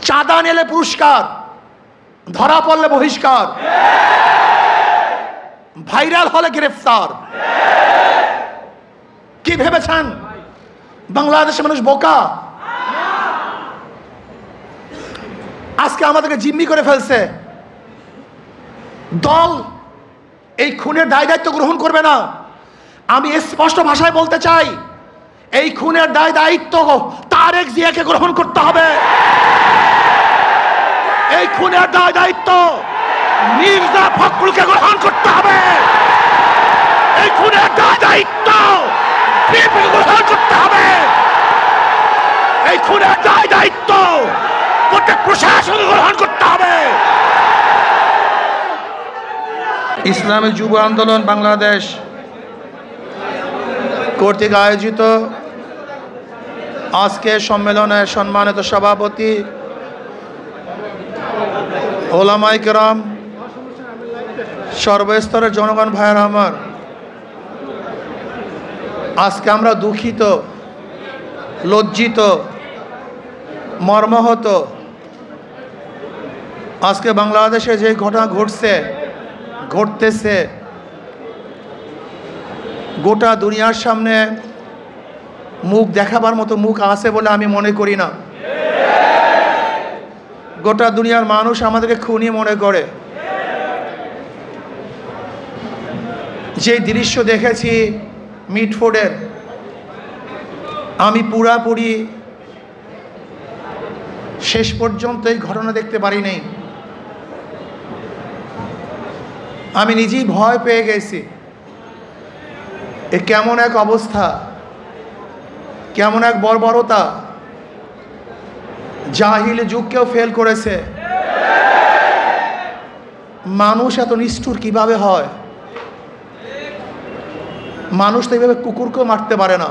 চাঁদা নিলে পুরস্কার, ধরা পড়লে বহিষ্কার, ভাইরাল হলে গ্রেফতার। কি ভেবেছেন বাংলাদেশের মানুষ বোকা? আজকে আমাদেরকে জিম্মি করে ফেলছে। দল এই খুনের দায় দায়িত্ব গ্রহণ করবে না। আমি স্পষ্ট ভাষায় বলতে চাই, এই খুনের দায় দায়িত্ব তারেক জিয়াকে গ্রহণ করতে হবে। এই খুনের দায় দায়িত্ব মির্জা ফখরুলকে গ্রহণ করতে হবে। এই খুনের দায় দায়িত্ব বিএনপিকে গ্রহণ করতে হবে। এই খুনের দায় দায়িত্ব প্রত্যেক প্রশাসন গ্রহণ করতে হবে। ইসলামী যুব আন্দোলন বাংলাদেশ কর্তৃক আয়োজিত আজকে সম্মেলনের সম্মানিত সভাপতি ওলামায়ে কেরাম, সর্বস্তরের জনগণ ভাইয়েরা আমার, আজকে আমরা দুঃখিত, লজ্জিত, মর্মাহত। আজকে বাংলাদেশে যে ঘটনা ঘটতেছে গোটা দুনিয়ার সামনে মুখ দেখাবার মতো মুখ আছে বলে আমি মনে করি না। গোটা দুনিয়ার মানুষ আমাদেরকে খুনি মনে করে। যে দৃশ্য দেখেছি মিটফোর্ডের, আমি পুরাপুরি শেষ পর্যন্ত এই ঘটনা দেখতে পারি নাই। আমি নিজেই ভয় পেয়ে গেছি। এ কেমন এক অবস্থা, কেমন এক বর্বরতা! জাহিল যুগকেও ফেল করেছে। মানুষ এত নিষ্ঠুর কিভাবে হয়? মানুষ তো এইভাবে কুকুরকেও মারতে পারে না।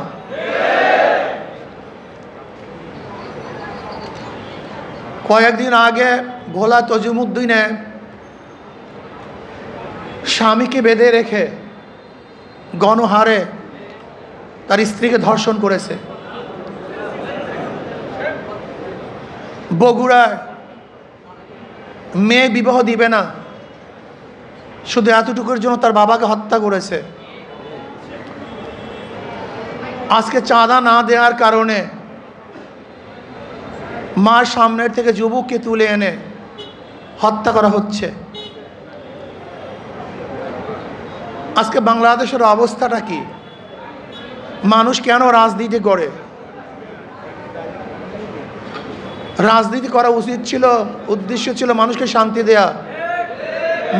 কয়েকদিন আগে ভোলা তজুমুদ্দিনে স্বামীকে বেঁধে রেখে গণহারে তার স্ত্রীকে ধর্ষণ করেছে। বগুড়ায় মেয়ে বিবাহ দিবে না, শুধু এতটুকুর জন্য তার বাবাকে হত্যা করেছে। আজকে চাঁদা না দেওয়ার কারণে মার সামনের থেকে যুবককে তুলে এনে হত্যা করা হচ্ছে। আজকে বাংলাদেশের অবস্থাটা কি? মানুষ কেন রাজনীতি করে? রাজনীতি করা উচিত ছিল, উদ্দেশ্য ছিল মানুষকে শান্তি দেয়া,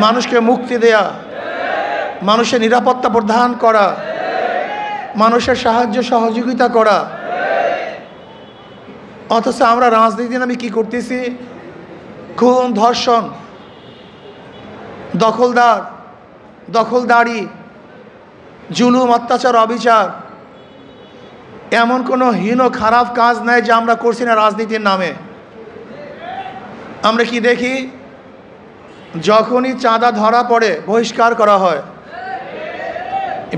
মানুষকে মুক্তি দেয়া, মানুষের নিরাপত্তা প্রদান করা, মানুষের সাহায্য সহযোগিতা করা। অথচ আমরা রাজনীতি নামে কি করতেছি? খুন, ধর্ষণ, দখলদারি, জুলুম, অত্যাচার, অবিচার। এমন কোনো হীন খারাপ কাজ নাই যে আমরা করছি না রাজনীতির নামে। আমরা কি দেখি? যখনই চাঁদা ধরা পড়ে বহিষ্কার করা হয়।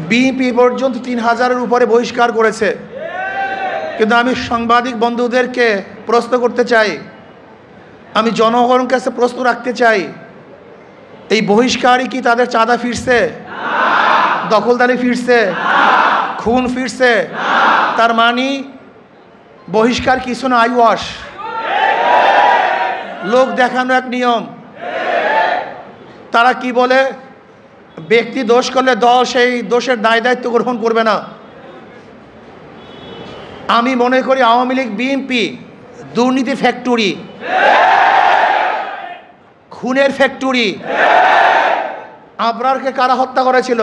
বিএনপি পর্যন্ত 3000-এর উপরে বহিষ্কার করেছে। কিন্তু আমি সাংবাদিক বন্ধুদেরকে প্রশ্ন করতে চাই, আমি জনগণের কাছে প্রশ্ন রাখতে চাই, এই বহিষ্কারই কি তাদের চাঁদা ফিরছে? দখলদারি ফিরছে? খুন ফিরছে? তার মানে বহিষ্কার কিছু না, আইওয়াশ, লোক দেখানো এক নিয়ম। তারা কি বলে? ব্যক্তি দোষ করলে দল সেই দোষের দায় দায়িত্ব গ্রহণ করবে না। আমি মনে করি আওয়ামী লীগ, বিএনপি দুর্নীতি ফ্যাক্টরি, খুনের ফ্যাক্টরি। আবরারকে কারা হত্যা করেছিল?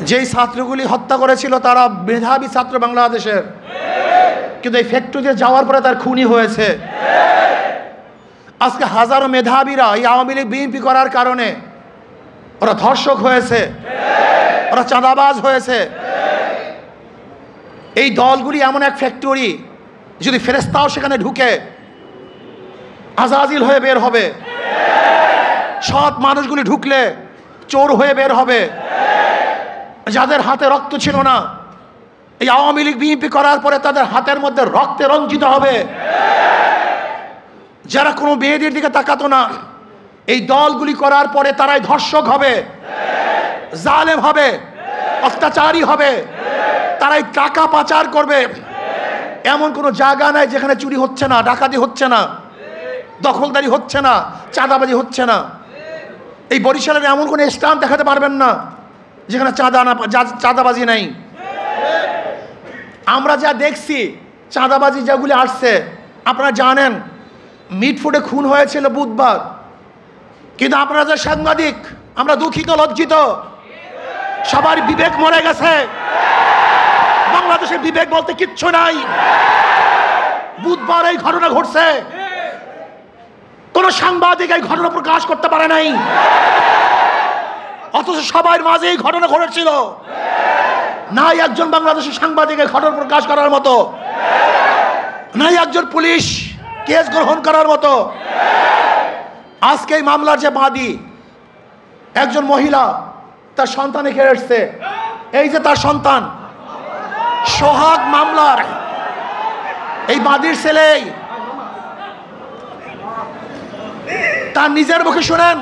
যেই ছাত্রগুলি হত্যা করেছিল তারা মেধাবী ছাত্র বাংলাদেশের, কিন্তু এই ফ্যাক্টরিতে যাওয়ার পরে তার খুনি হয়েছে। আজকে হাজারো মেধাবীরা এই আওয়ামী লীগ, বিএনপি করার কারণে ওরা ধর্ষক হয়েছে, ওরা চাঁদাবাজ হয়েছে। এই দলগুলি এমন এক ফ্যাক্টরি, যদি ফেরেশতাও সেখানে ঢুকে আজাজিল হয়ে বের হবে। সৎ মানুষগুলি ঢুকলে চোর হয়ে বের হবে। যাদের হাতে রক্ত ছিল না, এই আওয়ামী লীগ বিএনপি করার পরে তাদের হাতের মধ্যে রক্তে রঞ্জিত হবে। যারা কোনো মেয়েদের দিকে তাকাতো না, এই দলগুলি করার পরে তারাই ধর্ষক হবে, জালেম হবে, অত্যাচারী হবে, তারাই টাকা পাচার করবে। এমন কোনো জায়গা নাই যেখানে চুরি হচ্ছে না, ডাকাতি হচ্ছে না, দখলদারি হচ্ছে না, চাঁদাবাজি হচ্ছে না। এই বরিশালের এমন কোনো স্থান দেখাতে পারবেন না যেখানে চাঁদাবাজি নাই। আমরা যা দেখছি চাঁদাবাজি যেগুলি আসছে, আপনারা জানেন মিটফুটে খুন হয়েছিল বুধবার, কিন্তু আপনারা যে সাংবাদিক, আমরা দুঃখিত, লজ্জিত, সবার বিবেক মরে গেছে। বাংলাদেশের বিবেক বলতে কিচ্ছু নাই। বুধবার এই ঘটনা ঘটছে, কোন সাংবাদিক এই ঘটনা প্রকাশ করতে পারে নাই, অথচ সবার মাঝে এই ঘটনা ঘটেছিল। নাই একজন বাংলাদেশের সাংবাদিক এই ঘটনা প্রকাশ করার মতো, নাই একজন পুলিশ কেস গ্রহণ করার মতো। আজকে এই মামলার যে বাদী, একজন মহিলা, তার সন্তান এখানে এসছে। এই যে তার সন্তান, সোহাগ মামলার এই বাদীর ছেলে, তার নিজের মুখে শুনেন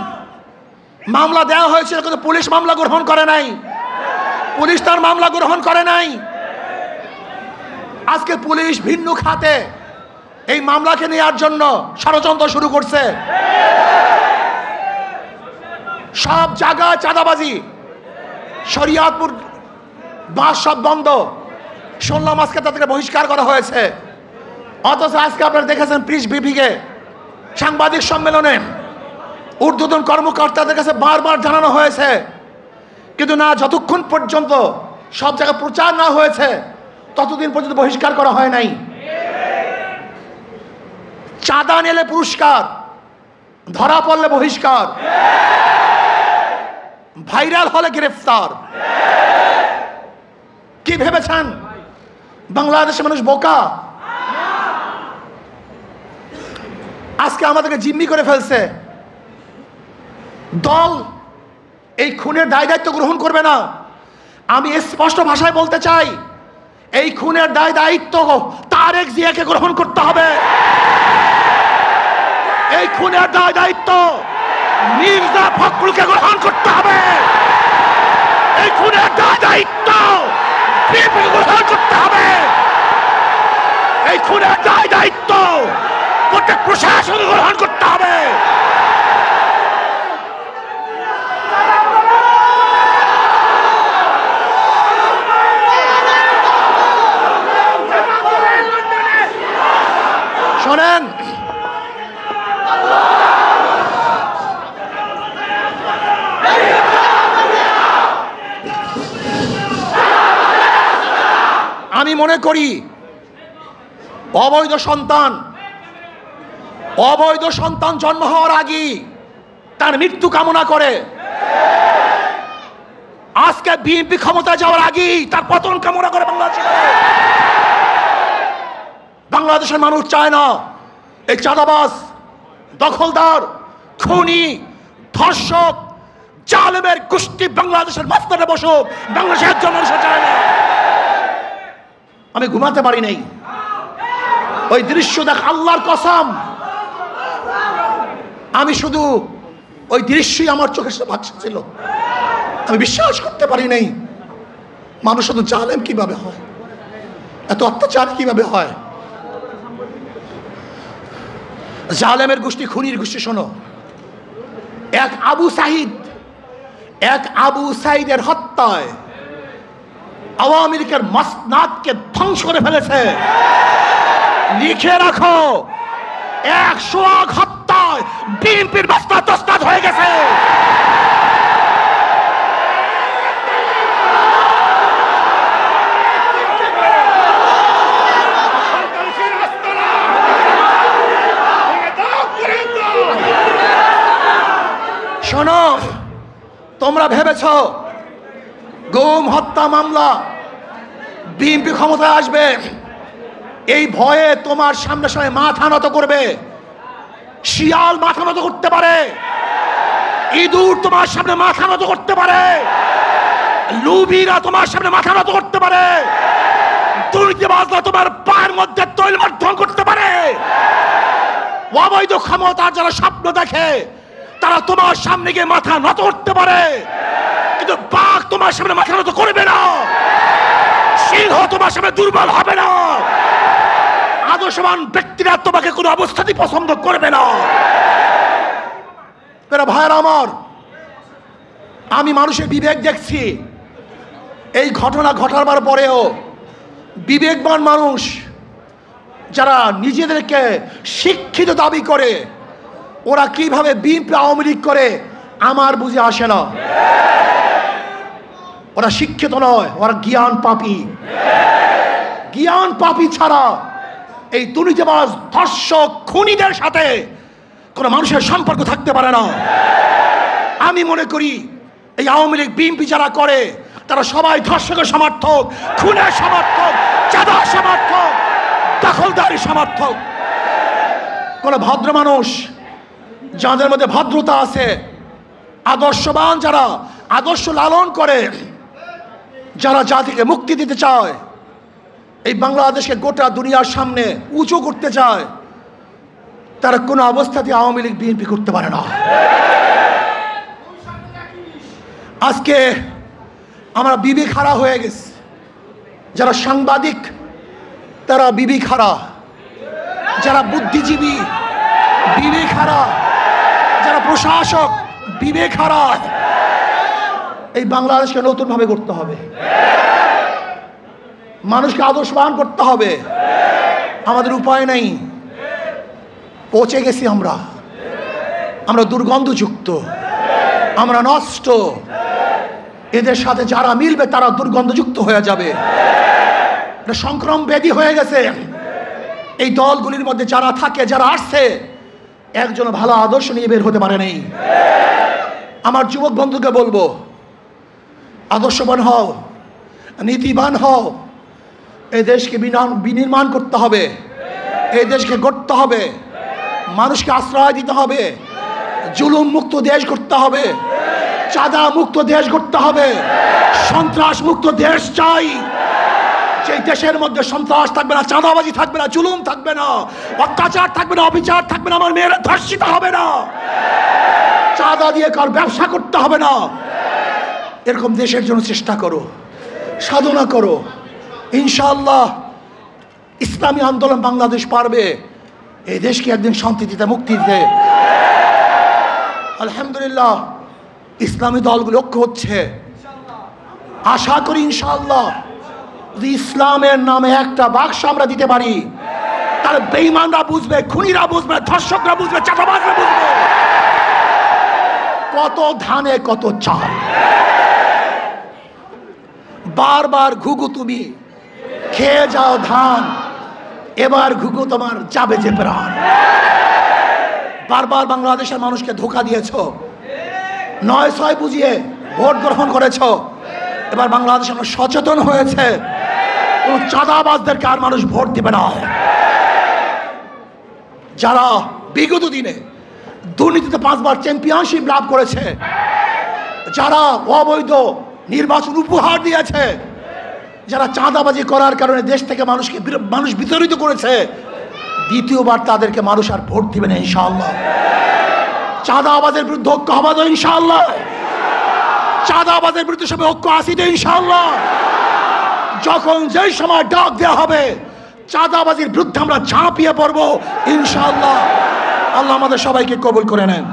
মামলা দেওয়া হয়েছিল, কিন্তু পুলিশ মামলা গ্রহণ করে নাই। পুলিশ তার মামলা গ্রহণ করে নাই। আজকে পুলিশ ভিন্ন খাতে এই মামলাকে নেওয়ার জন্য ষড়যন্ত্র শুরু করছে। সব জায়গায় চাঁদাবাজি, শরিয়াতপুর বাস সব বন্ধ। শুনলাম আজকে তাদেরকে বহিষ্কার করা হয়েছে। অথচ আজকে আপনারা দেখেছেন প্রেস ব্রিফিংয়ে, সাংবাদিক সম্মেলনে ঊর্ধ্বতন কর্মকর্তাদের কাছে বারবার জানানো হয়েছে, কিন্তু না, যতক্ষণ পর্যন্ত সব জায়গায় প্রচার না হয়েছে ততদিন পর্যন্ত বহিষ্কার করা হয় নাই। চাঁদা নিলে পুরস্কার, ধরা পড়লে বহিষ্কার, ভাইরাল হলে গ্রেফতার। কি ভেবেছেন বাংলাদেশের মানুষ বোকা? আজকে আমাদেরকে জিম্মি করে ফেলছে। দল এই খুনের দায় দায়িত্ব গ্রহণ করবে না। আমি স্পষ্ট ভাষায় বলতে চাই, এই খুনের দায় দায়িত্ব তারেক জিয়াকে গ্রহণ করতে হবে। এই খুনের দায় দায়িত্ব মির্জা ফখরুলকে গ্রহণ করতে হবে। এই খুনের দায় দায়িত্ব বিএনপিকে গ্রহণ করতে হবে। এই খুনের দায় দায়িত্ব প্রত্যেক প্রশাসনকে গ্রহণ করতে হবে। শোনেন, আমি মনে করি অবৈধ সন্তান জন্ম হওয়ার আগেই তার মৃত্যু কামনা করে। আজকে বিএনপি ক্ষমতা যাওয়ার আগেই তার পতন কামনা করে বাংলাদেশের মানুষ চায় না এই চাঁদাবাজ, দখলদার, খুনি, ধর্ষক, জালেমের গোষ্ঠী বাংলাদেশের মাঝখানে বসুক। বাংলাদেশের একজন মানুষ চায় না। আমি ঘুমাতে পারি নাই, ওই দৃশ্য দেখ, আল্লাহর কসম, আমি শুধু ওই দৃশ্যই আমার চোখের সামনে ভাসছিল। আমি বিশ্বাস করতে পারি নাই মানুষ শুধু জালেম কিভাবে হয়, এত অত্যাচার কিভাবে হয়। জালেমের গোষ্ঠী, খুনির গোষ্ঠী। শোনো, এক আবু সাইদের হত্যায় আওয়ামী লীগের মাসনাদকে ধ্বংস করে ফেলেছে। লিখে রাখো, 100 হত্যায় বিএনপির মাসনাদ তসনাদ হয়ে গেছে। শোনো, তোমরা ভেবেছ গুম হত্যা মামলা বিএনপি ক্ষমতায় আসবে, এই ভয়ে তোমার সামনে সামনে মাথা নত করবে। শিয়াল মাথা নত করতে পারে, ইঁদুর তোমার সামনে মাথা নত করতে পারে, লুবিরা তোমার সামনে মাথা নত করতে পারে, দুর্নীতিবাজরা তোমার পায়ের মধ্যে তৈল মাধ্যম করতে পারে। অবৈধ ক্ষমতার যারা স্বপ্ন দেখে তারা তোমার সামনে গিয়ে মাথা নত করতে পারে, কিন্তু বাঘ তোমার সামনে মাথা নত করবে না, সিংহ তোমার সামনে দুর্বল হবে না, আদর্শবান ব্যক্তিরা তোমাকে কোনো অবস্থাতেই পছন্দ করবে না। ভাইয়েরা আমার, আমি মানুষের বিবেক দেখছি। এই ঘটনা ঘটাবার পরেও বিবেকবান মানুষ যারা নিজেদেরকে শিক্ষিত দাবি করে, ওরা কিভাবে বিএনপি আওয়ামী লীগ করে আমার বুঝে আসে না। ওরা শিক্ষিত নয়, ওরা জ্ঞান পাপী। জ্ঞান পাপী ছাড়া এই দুর্নীতিবাজ ধর্ষক খুনিদের সাথে কোনো মানুষের সম্পর্ক থাকতে পারে না। আমি মনে করি এই আওয়ামী লীগ বিএনপি যারা করে তারা সবাই ধর্ষকের সমর্থক, খুনের সমর্থক, চাঁদার সমর্থক, দখলদারি সমর্থক। কোন ভদ্র মানুষ যাদের মধ্যে ভদ্রতা আছে, আদর্শবান যারা আদর্শ লালন করে, যারা জাতিকে মুক্তি দিতে চায়, এই বাংলাদেশকে গোটা দুনিয়ার সামনে উঁচু করতে চায়, তারা কোনো অবস্থাতে আওয়ামী লীগ বিএনপি করতে পারে না। আজকে আমরা বিবেক হারা হয়ে গেছি। যারা সাংবাদিক তারা বিবেক হারা, যারা বুদ্ধিজীবী বিবেক হারা, যারা প্রশাসক বিবেক হারা। এই বাংলাদেশকে নতুনভাবে করতে হবে, মানুষকে আদর্শবান করতে হবে। আমাদের উপায় নেই, পচে গেছি আমরা, আমরা দুর্গন্ধযুক্ত, আমরা নষ্ট। এদের সাথে যারা মিলবে তারা দুর্গন্ধযুক্ত হয়ে যাবে, এটা সংক্রমণ ব্যাধি হয়ে গেছে। এই দলগুলির মধ্যে যারা থাকে, যারা আসছে, একজন ভালো আদর্শ নিয়ে বের হতে পারে নাই। আমার যুবক বন্ধুকে বলবো, আদর্শবান হও, নীতিবান হও। এই দেশকে বিনির্মাণ করতে হবে, এই দেশকে গড়তে হবে, মানুষকে আশ্রয় দিতে হবে, জুলুম মুক্ত দেশ করতে হবে, চাঁদা মুক্ত দেশ করতে হবে, সন্ত্রাস মুক্ত দেশ চাই। সেই দেশের মধ্যে সন্ত্রাস থাকবে না, চাঁদাবাজি থাকবে না, জুলুম থাকবে না, অত্যাচার থাকবে না, অবিচার থাকবে না, আমার মেয়েরা ধর্ষিত হবে না, চাঁদা দিয়ে কার ব্যবসা করতে হবে না। এরকম দেশের জন্য চেষ্টা করো, সাধনা করো। ইনশাআল্লাহ ইসলামী আন্দোলন বাংলাদেশ পারবে এই দেশকে একদিন শান্তি দিতে, মুক্তি দিতে। আলহামদুলিল্লাহ ইসলামী দলগুলো ঐক্য হচ্ছে। আশা করি ইনশাআল্লাহ যদি ইসলামের নামে একটা বাক্স আমরা দিতে পারি, তাহলে বেঈমানরা বুঝবে, খুনিরা বুঝবে, ধর্ষকরা বুঝবে, চাঁদাবাজরা বুঝবে কত ধানে কত চাল। বারবার ঘুঘু তুমি খেয়ে যাও ধান, এবার ঘুঘু তোমার যাবে যে প্রাণ। বারবার বাংলাদেশের মানুষকে ধোঁকা দিয়েছ, ৯-৬ বুঝিয়ে ভোট গ্রহণ করেছ। এবার বাংলাদেশ সচেতন হয়েছে, কোন চাঁদাবাজদেরকে আর মানুষ ভোট দিবে না। যারা বিগত দিনে দুর্নীতিতে 5 বার চ্যাম্পিয়নশিপ লাভ করেছে, যারা অবৈধ নির্বাচন উপহার দিয়েছে, যারা চাঁদাবাজি করার কারণে দেশ থেকে মানুষ বিতাড়িত করেছে, দ্বিতীয়বার তাদেরকে মানুষ আর ভোট দিবে না ইনশাআল্লাহ। চাঁদাবাজের বিরুদ্ধে ঐক্য হবে তো ইনশাআল্লাহ, চাঁদাবাজের বিরুদ্ধে সবাই ঐক্য আসি তো ইনশাআল্লাহ। যখন যেই সময় ডাক দেওয়া হবে চাঁদাবাজির বিরুদ্ধে আমরা ঝাঁপিয়ে পড়বো ইনশাআল্লাহ। আল্লাহ আমাদের সবাইকে কবুল করে নেন।